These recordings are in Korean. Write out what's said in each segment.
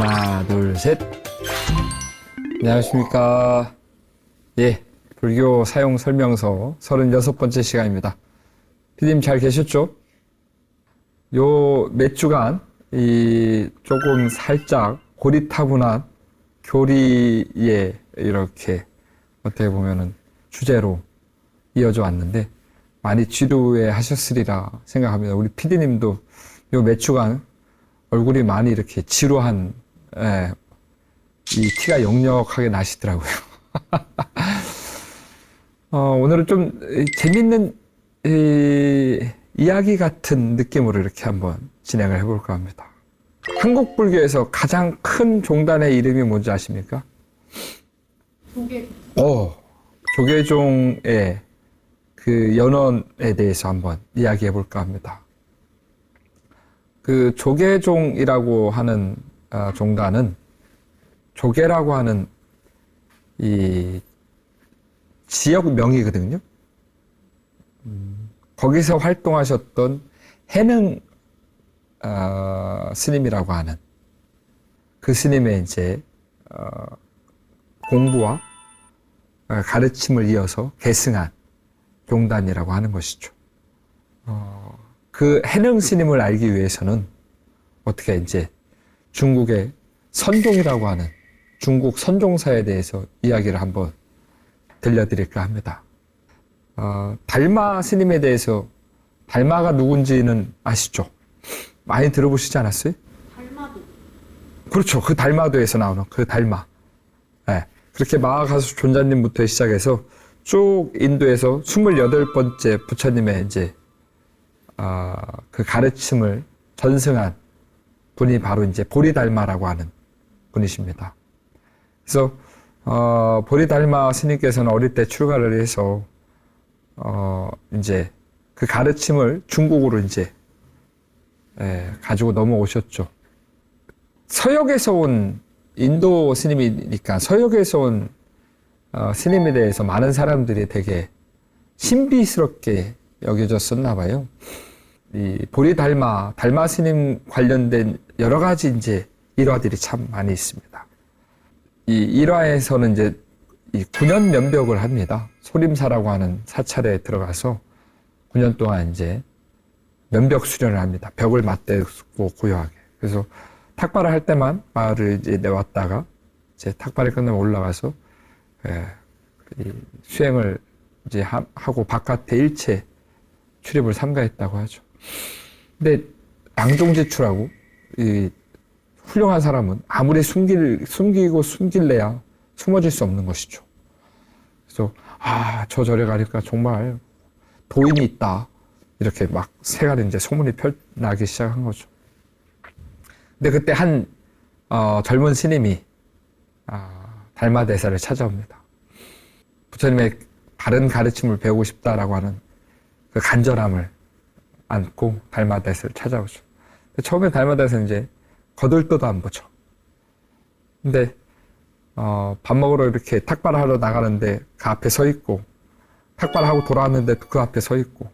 하나, 둘, 셋. 안녕하십니까. 예, 불교 사용 설명서 36번째 시간입니다. 피디님 잘 계셨죠? 요 몇 주간 조금 살짝 고리타분한 교리에 이렇게 어떻게 보면은 주제로 이어져 왔는데 많이 지루해 하셨으리라 생각합니다. 우리 피디님도 요 몇 주간 얼굴이 많이 이렇게 지루한 이 티가 역력하게 나시더라고요. 오늘은 좀 재밌는 이야기 같은 느낌으로 이렇게 한번 진행을 해볼까 합니다. 한국 불교에서 가장 큰 종단의 이름이 뭔지 아십니까? 조계종의 그 연원에 대해서 한번 이야기해 볼까 합니다. 그 조계종이라고 하는 종단은 조계라고 하는 이 지역 명이거든요. 거기서 활동하셨던 해능 스님이라고 하는 그 스님의 이제 공부와 가르침을 이어서 계승한 종단이라고 하는 것이죠. 그 해능 스님을 알기 위해서는 어떻게 이제 중국의 선종이라고 하는 중국 선종사에 대해서 이야기를 한번 들려드릴까 합니다. 달마 스님에 대해서 달마가 누군지는 아시죠? 많이 들어보시지 않았어요? 달마도. 그렇죠. 그 달마도에서 나오는 그 달마. 네. 그렇게 마하가수 존자님부터 시작해서 쭉 인도에서 28번째 부처님의 이제 그 가르침을 전승한 분이 바로 이제 보리달마라고 하는 분이십니다. 그래서 보리달마 스님께서는 어릴 때 출가를 해서 이제 그 가르침을 중국으로 이제 가지고 넘어오셨죠. 서역에서 온 인도 스님이니까 서역에서 온 스님에 대해서 많은 사람들이 되게 신비스럽게 여겨졌었나 봐요. 이 보리달마, 달마 스님 관련된 여러 가지 이제 일화들이 참 많이 있습니다. 이 일화에서는 이제 이 9년 면벽을 합니다. 소림사라고 하는 사찰에 들어가서 9년 동안 이제 면벽 수련을 합니다. 벽을 맞대고 고요하게. 그래서 탁발을 할 때만 마을을 이제 내왔다가 이제 탁발이 끝나면 올라가서 이 수행을 이제 하고 바깥에 일체 출입을 삼가했다고 하죠. 근데 양종지추라고 이 훌륭한 사람은 아무리 숨기고 숨길래야 숨어질 수 없는 것이죠. 그래서 저 절에 가니까 정말 도인이 있다 이렇게 막 세간에 이제 소문이 펼나기 시작한 거죠. 근데 그때 한 젊은 스님이 달마대사를 찾아옵니다. 부처님의 바른 가르침을 배우고 싶다라고 하는 그 간절함을 안고 달마대사를 찾아오죠. 처음에 달마대사는 이제 거들떠도 안 보죠. 근데 밥 먹으러 이렇게 탁발을 하러 나가는데 그 앞에 서 있고 탁발을 하고 돌아왔는데 그 앞에 서 있고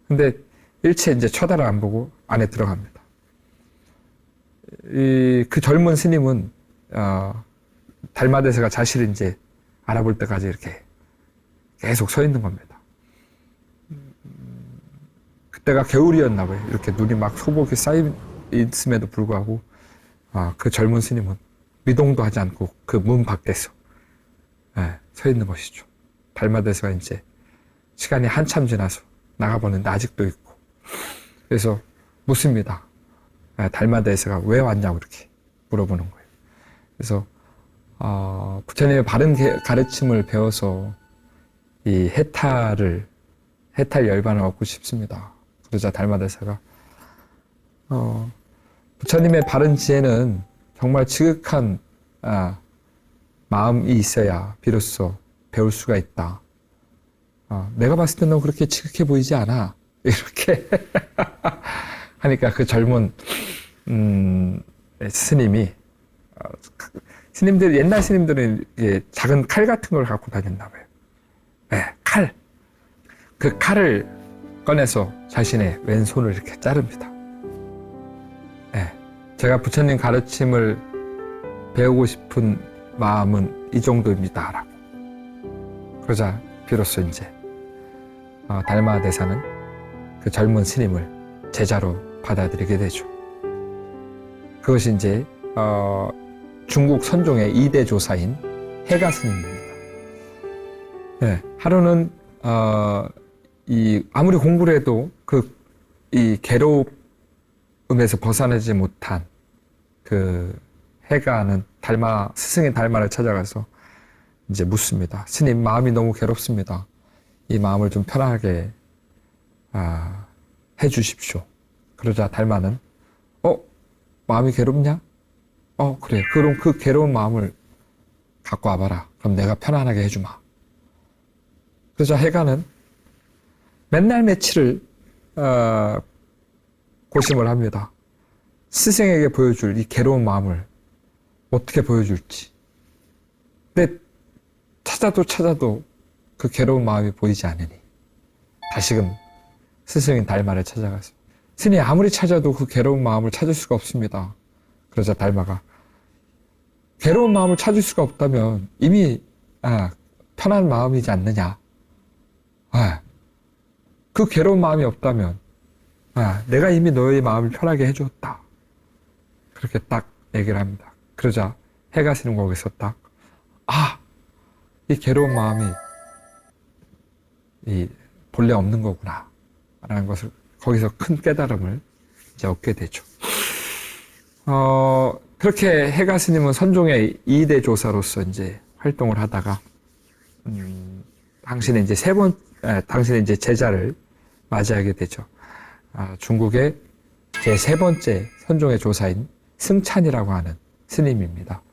근데 일체 이제 쳐다를 안 보고 안에 들어갑니다. 그 젊은 스님은 달마대사가 자신을 이제 알아볼 때까지 이렇게 계속 서 있는 겁니다. 그때가 겨울이었나 봐요. 이렇게 눈이 막 소복이 쌓여 있음에도 불구하고 그 젊은 스님은 미동도 하지 않고 그 문 밖에서 서 있는 것이죠. 달마대사가 이제 시간이 한참 지나서 나가보는데 아직도 있고 그래서 묻습니다. 달마대사가 왜 왔냐고 이렇게 물어보는 거예요. 그래서 부처님의 바른 가르침을 배워서 이 해탈 열반을 얻고 싶습니다. 그러자 달마대사가 부처님의 바른 지혜는 정말 지극한 마음이 있어야 비로소 배울 수가 있다. 내가 봤을 때 너 그렇게 지극해 보이지 않아. 이렇게 하니까 그 젊은 스님이 옛날 스님들은 이제 작은 칼 같은 걸 갖고 다녔나 봐요. 칼. 그 칼을 꺼내서 자신의 왼손을 이렇게 자릅니다. 제가 부처님 가르침을 배우고 싶은 마음은 이 정도입니다. 라고. 그러자 비로소 이제 달마 대사는 그 젊은 스님을 제자로 받아들이게 되죠. 그것이 이제 중국 선종의 2대 조사인 해가 스님입니다. 네, 하루는 아무리 공부를 해도 이 괴로움에서 벗어나지 못한 그 해가는 스승인 달마를 찾아가서 이제 묻습니다. 스님, 마음이 너무 괴롭습니다. 이 마음을 좀 편하게 해 주십시오. 그러자 달마는 마음이 괴롭냐? 그래. 그럼 그 괴로운 마음을 갖고 와봐라. 그럼 내가 편안하게 해주마. 그러자 해가는 맨날 며칠을 고심을 합니다. 스승에게 보여줄 이 괴로운 마음을 어떻게 보여줄지. 근데 찾아도 그 괴로운 마음이 보이지 않으니 다시금 스승인 달마를 찾아가서 스님, 아무리 찾아도 그 괴로운 마음을 찾을 수가 없습니다. 그러자 달마가 괴로운 마음을 찾을 수가 없다면 이미 편한 마음이지 않느냐. 그 괴로운 마음이 없다면 내가 이미 너의 마음을 편하게 해줬다. 그렇게 딱 얘기를 합니다. 그러자 해가 스님 거기서 딱 이 괴로운 마음이 본래 없는 거구나 라는 것을 거기서 큰 깨달음을 이제 얻게 되죠. 그렇게 해가 스님은 선종의 2대 조사로서 이제 활동을 하다가 당신의 이제 제자를 맞이하게 되죠. 중국의 제 3번째 선종의 조사인 승찬이라고 하는 스님입니다.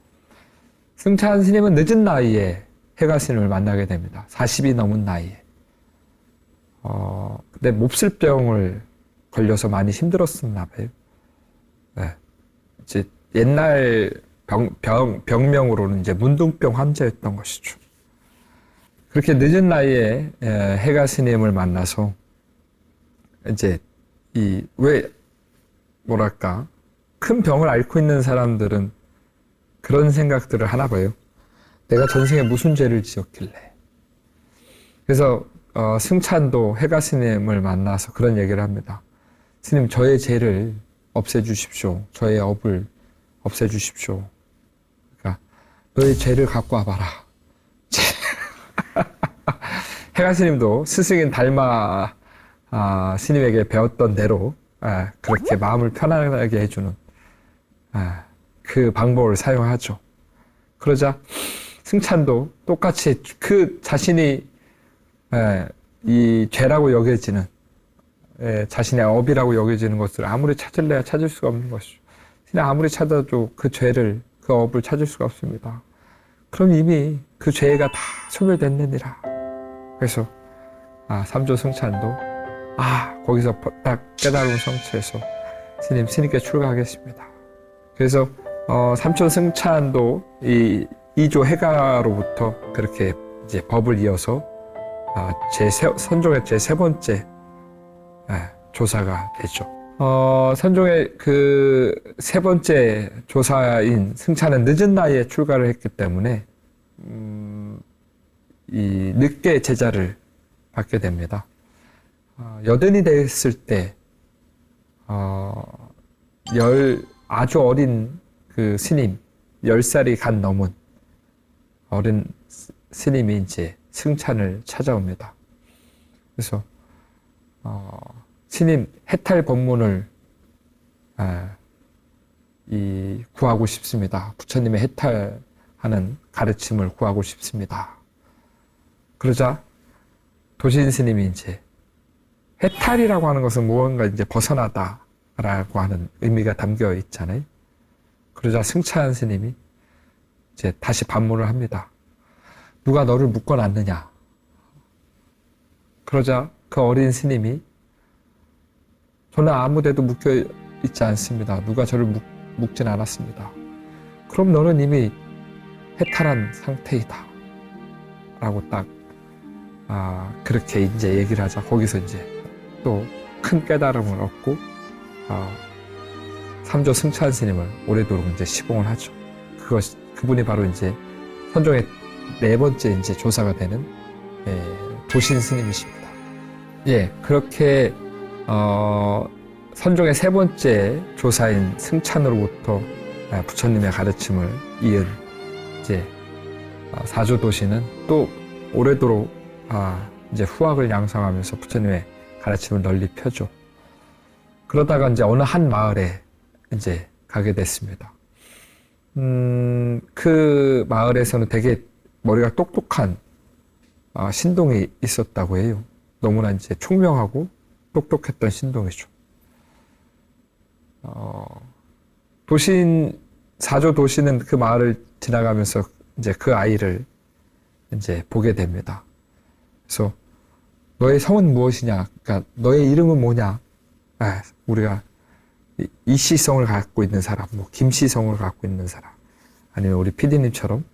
승찬 스님은 늦은 나이에 해가 스님을 만나게 됩니다. 40이 넘은 나이에. 근데 몹쓸병을 걸려서 많이 힘들었었나 봐요. 네. 이제 옛날 병명으로는 이제 문둥병 환자였던 것이죠. 그렇게 늦은 나이에 해가 스님을 만나서 이제 큰 병을 앓고 있는 사람들은 그런 생각들을 하나 봐요. 내가 전생에 무슨 죄를 지었길래. 그래서 승찬도 해가 스님을 만나서 그런 얘기를 합니다. 스님, 저의 죄를 없애주십시오. 저의 업을 없애주십시오. 그러니까 너의 죄를 갖고 와봐라. 해가 스님도 스승인 달마 스님에게 배웠던 대로 그렇게 마음을 편안하게 해주는 그 방법을 사용하죠. 그러자 승찬도 똑같이 그 자신이 이 죄라고 여겨지는 자신의 업이라고 여겨지는 것을 아무리 찾을래야 찾을 수가 없는 것이죠. 그냥 아무리 찾아도 그 죄를, 그 업을 찾을 수가 없습니다. 그럼 이미 그 죄가 다 소멸됐느니라. 그래서 삼조 승찬도 거기서 딱 깨달음을 성취해서 스님께 출가하겠습니다. 그래서 삼촌 승찬도 이 2조 해가로부터 그렇게 이제 법을 이어서 선종의 제3번째 조사가 되죠. 선종의 그 3번째 조사인 승찬은 늦은 나이에 출가를 했기 때문에 늦게 제자를 받게 됩니다. 여든이 됐을 때 아주 어린 그 스님 10살이 간 넘은 어린 스님이 이제 승찬을 찾아옵니다. 그래서 스님 해탈 법문을 구하고 싶습니다. 부처님의 해탈하는 가르침을 구하고 싶습니다. 그러자 도신 스님이 이제 해탈이라고 하는 것은 무언가 이제 벗어나다라고 하는 의미가 담겨 있잖아요. 그러자 승찬 스님이 이제 다시 반문을 합니다. 누가 너를 묶어놨느냐? 그러자 그 어린 스님이 저는 아무데도 묶여 있지 않습니다. 누가 저를 묶진 않았습니다. 그럼 너는 이미 해탈한 상태이다. 라고 딱 그렇게 이제 얘기를 하자 거기서 이제 또 큰 깨달음을 얻고 삼조 승찬 스님을 오래도록 이제 시봉을 하죠. 그분이 바로 이제 선종의 네 번째 이제 조사가 되는 도신 스님이십니다. 예, 그렇게 선종의 세 번째 조사인 승찬으로부터 부처님의 가르침을 이은 이제 사조도시는 또 오래도록 이제 후학을 양성하면서 부처님의 가르침을 널리 펴죠. 그러다가 이제 어느 한 마을에 이제 가게 됐습니다. 그 마을에서는 되게 머리가 똑똑한 신동이 있었다고 해요. 너무나 이제 총명하고 똑똑했던 신동이죠. 사조 도시는 그 마을을 지나가면서 이제 그 아이를 이제 보게 됩니다. 그래서 너의 성은 무엇이냐? 그러니까 너의 이름은 뭐냐? 우리가 이씨성을 갖고 있는 사람, 뭐 김씨성을 갖고 있는 사람, 아니면 우리 PD님처럼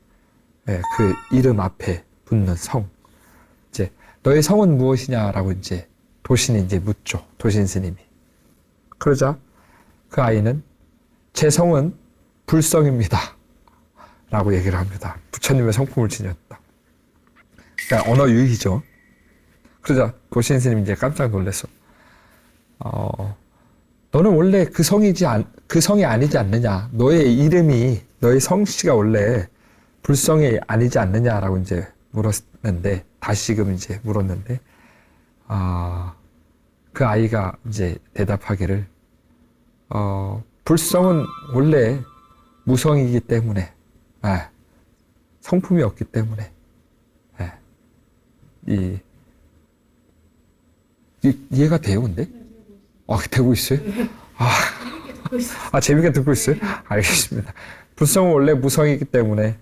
그 이름 앞에 붙는 성. 이제 너의 성은 무엇이냐라고 이제 도신이 이제 묻죠. 도신 스님이. 그러자 그 아이는 제 성은 불성입니다. 라고 얘기를 합니다. 부처님의 성품을 지녔다. 그러니까 언어 유희죠. 그러자 도신 스님이 이제 깜짝 놀랐어. 너는 원래 그 성이 아니지 않느냐. 너의 이름이, 너의 성씨가 원래 불성이 아니지 않느냐라고 이제 물었는데, 다시금 이제 물었는데, 그 아이가 이제 대답하기를, 불성은 원래 무성이기 때문에, 성품이 없기 때문에, 이해가 돼요, 근데? 되고 있어요? 재밌게 듣고 있어요? 알겠습니다. 불성은 원래 무성이기 때문에,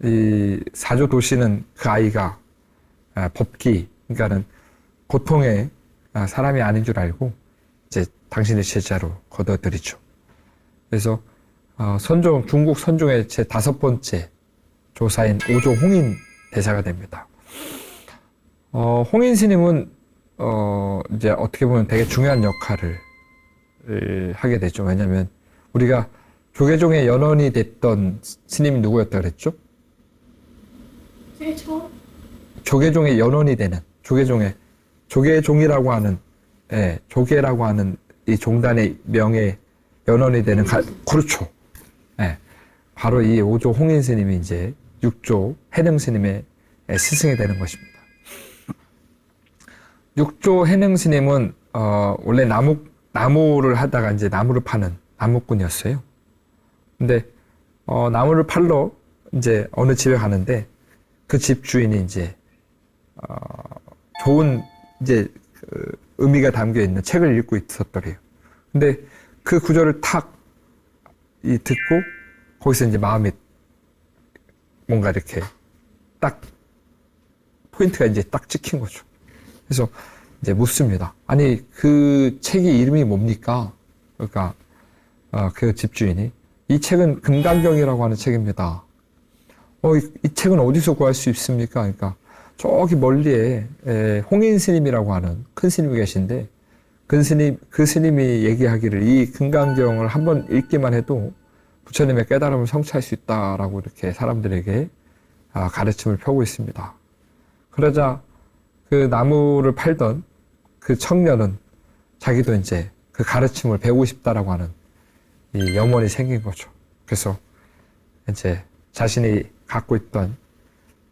이 사조 도시는 그 아이가 법기, 그러니까는 고통의 사람이 아닌 줄 알고 이제 당신의 제자로 거둬들이죠. 그래서 중국 선종의 제 5번째 조사인 오조 홍인 대사가 됩니다. 홍인 스님은 이제 어떻게 보면 되게 중요한 역할을 하게 되죠. 왜냐하면 우리가 조계종의 연원이 됐던 스님이 누구였다 그랬죠? 조계종의 연원이 되는 조계종이라고 하는 조계라고 하는 이 종단의 명예 연원이 되는 그렇죠. 바로 이 오조 홍인 스님이 이제 육조 해능 스님의 스승이 되는 것입니다. 육조 해능 스님은 원래 나무를 하다가 이제 나무를 파는 나무꾼이었어요. 근데 나무를 팔러 이제 어느 집에 가는데 그 집 주인이 이제 좋은 이제 의미가 담겨 있는 책을 읽고 있었더래요. 근데 그 구절을 듣고 거기서 이제 마음이 뭔가 이렇게 딱 포인트가 이제 딱 찍힌 거죠. 그래서 이제 묻습니다. 아니 그 책의 이름이 뭡니까? 그러니까 그 집주인이 이 책은 금강경이라고 하는 책입니다. 이 책은 어디서 구할 수 있습니까? 그러니까 저기 멀리에 홍인 스님이라고 하는 큰 스님이 계신데 그 스님이 얘기하기를 이 금강경을 한번 읽기만 해도 부처님의 깨달음을 성취할 수 있다라고 이렇게 사람들에게 가르침을 펴고 있습니다. 그러자 그 나무를 팔던 그 청년은 자기도 이제 그 가르침을 배우고 싶다라고 하는 이 염원이 생긴 거죠. 그래서 이제 자신이 갖고 있던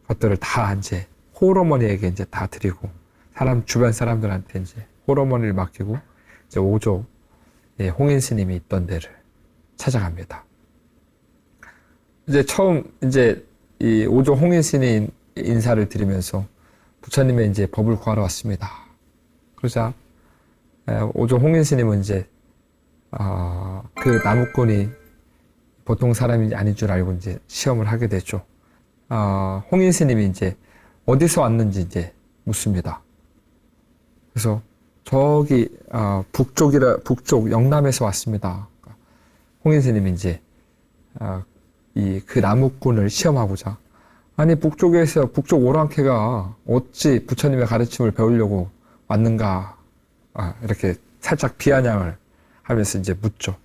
것들을 다 이제 홀어머니에게 이제 다 드리고 주변 사람들한테 이제 홀어머니를 맡기고 이제 오조 홍인 스님이 있던 데를 찾아갑니다. 이제 처음 이제 이 오조 홍인 스님 인사를 드리면서 부처님의 이제 법을 구하러 왔습니다. 그러자 오조 홍인 스님은 이제 그 나무꾼이 보통 사람이 아닌 줄 알고 이제 시험을 하게 되죠. 홍인 스님이 이제 어디서 왔는지 이제 묻습니다. 그래서 저기 북쪽 영남에서 왔습니다. 홍인 스님이 이제 그 나무꾼을 시험하고자 아니 북쪽 오랑캐가 어찌 부처님의 가르침을 배우려고 왔는가 이렇게 살짝 비아냥을 하면서 이제 묻죠.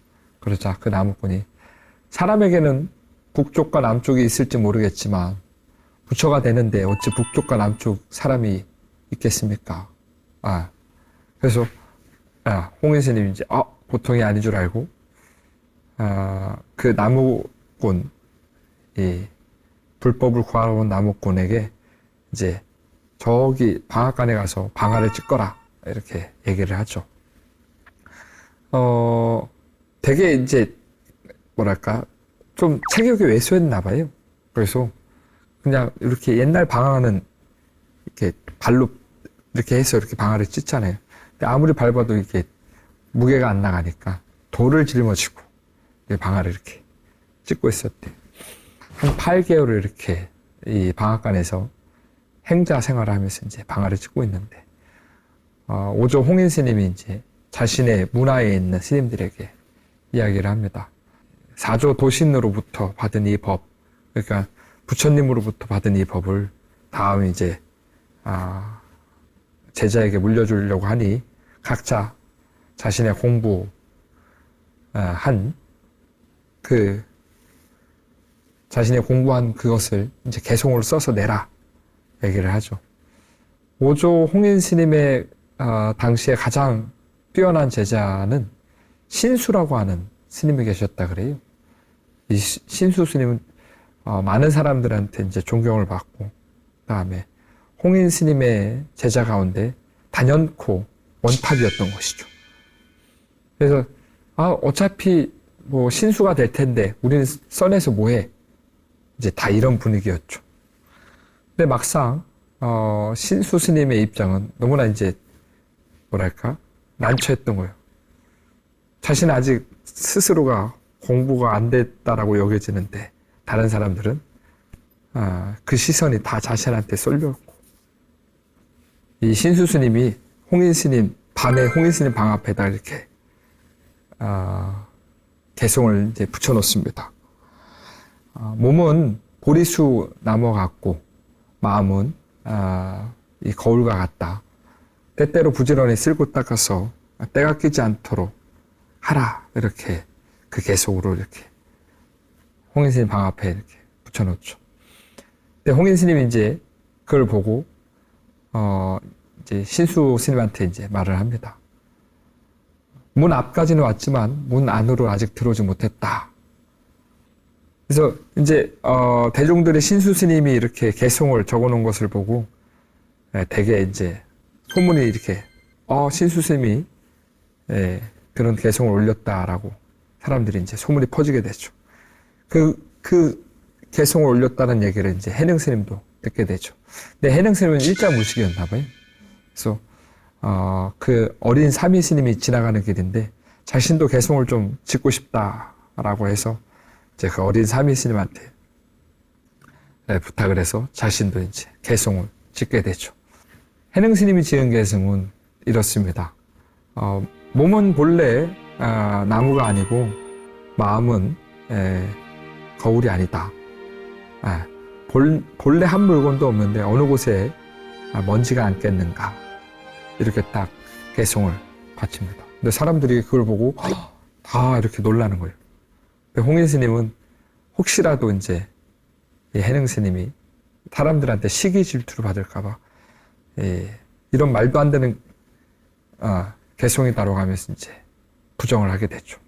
그러자 그 나무꾼이 사람에게는 북쪽과 남쪽이 있을지 모르겠지만 부처가 되는데 어찌 북쪽과 남쪽 사람이 있겠습니까? 그래서 홍인 스님이 이제 보통이 아닌 줄 알고 그 나무꾼, 이 불법을 구하러 온 나무꾼에게 이제 저기 방앗간에 가서 방아를 찍거라 이렇게 얘기를 하죠. 되게 이제 뭐랄까 좀 체격이 왜소했나 봐요. 그래서 그냥 이렇게 옛날 방아는 이렇게 발로 이렇게 해서 이렇게 방아를 찢잖아요. 근데 아무리 밟아도 이게 무게가 안 나가니까 돌을 짊어지고 방아를 이렇게 찢고 있었대. 한 8개월을 이렇게 이 방앗간에서 행자 생활을 하면서 이제 방아를 찢고 있는데, 오조 홍인 스님이 이제 자신의 문화에 있는 스님들에게 이야기를 합니다. 사조 도신으로부터 받은 이 법, 그러니까 부처님으로부터 받은 이 법을 다음 이제 제자에게 물려주려고 하니 각자 자신의 자신의 공부한 그것을 이제 개송으로 써서 내라 얘기를 하죠. 오조 홍인 스님의 당시에 가장 뛰어난 제자는 신수라고 하는 스님이 계셨다 그래요. 이 신수 스님은 많은 사람들한테 이제 존경을 받고, 그다음에 홍인 스님의 제자 가운데 단연코 원탑이었던 것이죠. 그래서 어차피 뭐 신수가 될 텐데 우리는 써내서 뭐해? 이제 다 이런 분위기였죠. 근데 막상 신수 스님의 입장은 너무나 이제 뭐랄까 난처했던 거예요. 자신은 아직 스스로가 공부가 안 됐다라고 여겨지는데 다른 사람들은 그 시선이 다 자신한테 쏠렸고, 이 신수 스님이 홍인 스님 밤에 홍인 스님 방 앞에다 이렇게 개송을 이제 붙여놓습니다. 몸은 보리수 나무 같고 마음은 이 거울과 같다. 때때로 부지런히 쓸고 닦아서 때가 끼지 않도록 하라. 이렇게 그 개송으로 이렇게 홍인 스님 방 앞에 이렇게 붙여놓죠. 근데 홍인 스님이 이제 그걸 보고 이제 신수 스님한테 이제 말을 합니다. 문 앞까지는 왔지만 문 안으로 아직 들어오지 못했다. 그래서 이제 대중들의 신수 스님이 이렇게 개송을 적어놓은 것을 보고 되게 이제 소문이 이렇게 신수 스님이 그런 개송을 올렸다라고 사람들이 이제 소문이 퍼지게 되죠. 그 개송을 올렸다는 얘기를 이제 해능 스님도 듣게 되죠. 근데 해능 스님은 일자무식이었나 봐요. 그래서 그 어린 사미 스님이 지나가는 길인데 자신도 개송을 좀 짓고 싶다라고 해서 이제 그 어린 사미 스님한테 부탁을 해서 자신도 이제 개송을 짓게 되죠. 해능 스님이 지은 개송은 이렇습니다. 몸은 본래 나무가 아니고 마음은 거울이 아니다. 본래 한 물건도 없는데 어느 곳에 먼지가 앉겠는가. 이렇게 딱 개송을 바칩니다. 근데 사람들이 그걸 보고 다 이렇게 놀라는 거예요. 홍인 스님은 혹시라도 이제 해능 스님이 사람들한테 시기 질투를 받을까봐 이런 말도 안 되는 개송이다라고 하면서 이제 부정을 하게 됐죠.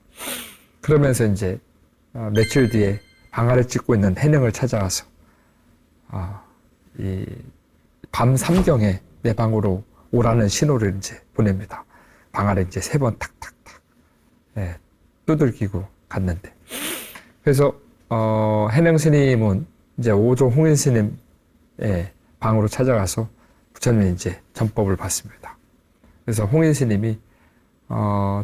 그러면서 이제 며칠 뒤에 방아를 찢고 있는 해능을 찾아와서 이 밤 3경에 내 방으로 오라는 신호를 이제 보냅니다. 방아를 이제 3번 탁탁탁 두들기고 갔는데, 그래서 해능 스님은 이제 오조 홍인 스님의 방으로 찾아가서 부처님이 이제 전법을 받습니다. 그래서 홍인 스님이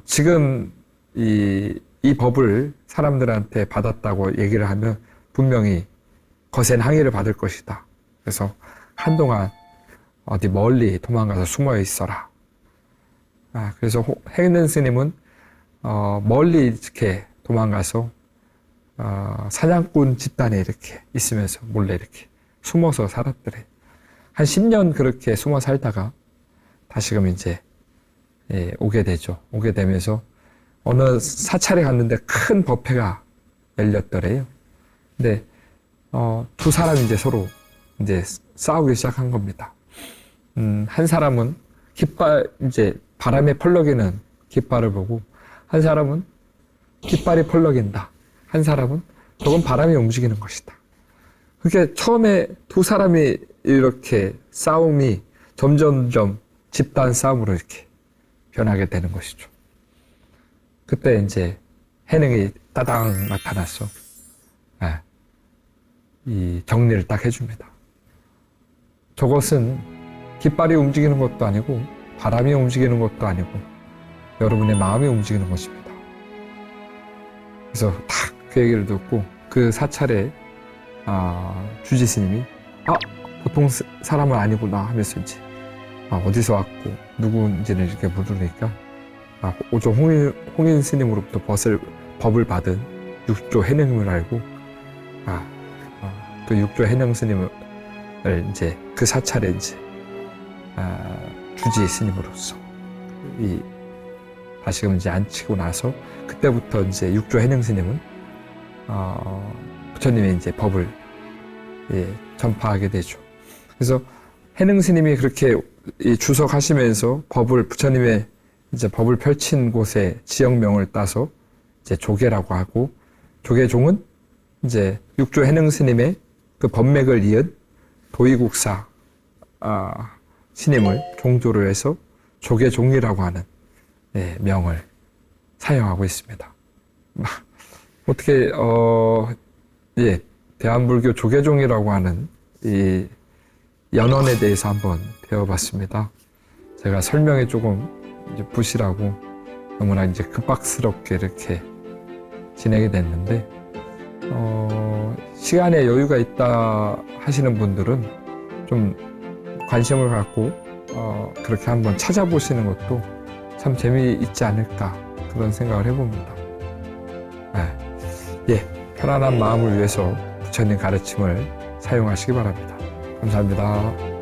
지금 이 법을 사람들한테 받았다고 얘기를 하면 분명히 거센 항의를 받을 것이다. 그래서 한동안 어디 멀리 도망가서 숨어 있어라. 그래서 해능 스님은 멀리 이렇게 도망가서 사냥꾼 집단에 이렇게 있으면서 몰래 이렇게 숨어서 살았더래. 한 10년 그렇게 숨어 살다가 다시금 이제 오게 되죠. 오게 되면서 어느 사찰에 갔는데 큰 법회가 열렸더래요. 근데 두 사람이 이제 서로 이제 싸우기 시작한 겁니다. 한 사람은 이제 바람에 펄럭이는 깃발을 보고, 한 사람은 깃발이 펄럭인다. 한 사람은 저건 바람이 움직이는 것이다. 그게 처음에 두 사람이 이렇게 싸움이 점점점 집단 싸움으로 이렇게 변하게 되는 것이죠. 그때 이제 해능이 따당 나타나서 이 정리를 딱 해줍니다. 저것은 깃발이 움직이는 것도 아니고 바람이 움직이는 것도 아니고 여러분의 마음이 움직이는 것입니다. 그래서 딱 그 얘기를 듣고 그 사찰에 주지 스님이 보통 사람은 아니구나 하면서 이제 어디서 왔고 누구인지는 이렇게 물으니까 오조 홍인 스님으로부터 법을 받은 육조 해능을 알고 그 육조 해능 스님을 이제 그 사찰에 이제 주지 스님으로서 다시금 이제 앉히고 나서 그때부터 이제 육조 해능 스님은 부처님의 이제 법을 전파하게 되죠. 그래서 해능 스님이 그렇게 주석하시면서 부처님의 이제 법을 펼친 곳에 지역명을 따서 이제 조계라고 하고, 조계종은 이제 육조 해능 스님의 그 법맥을 이은 도의국사 스님을 종조로 해서 조계종이라고 하는 명을 사용하고 있습니다. 어떻게 대한불교 조계종이라고 하는 이 연원에 대해서 한번 배워봤습니다. 제가 설명이 조금 이제 부실하고 너무나 이제 급박스럽게 이렇게 진행이 됐는데, 시간에 여유가 있다 하시는 분들은 좀 관심을 갖고 그렇게 한번 찾아보시는 것도 참 재미있지 않을까 그런 생각을 해봅니다. 편안한 마음을 위해서 부처님 가르침을 사용하시기 바랍니다. 감사합니다.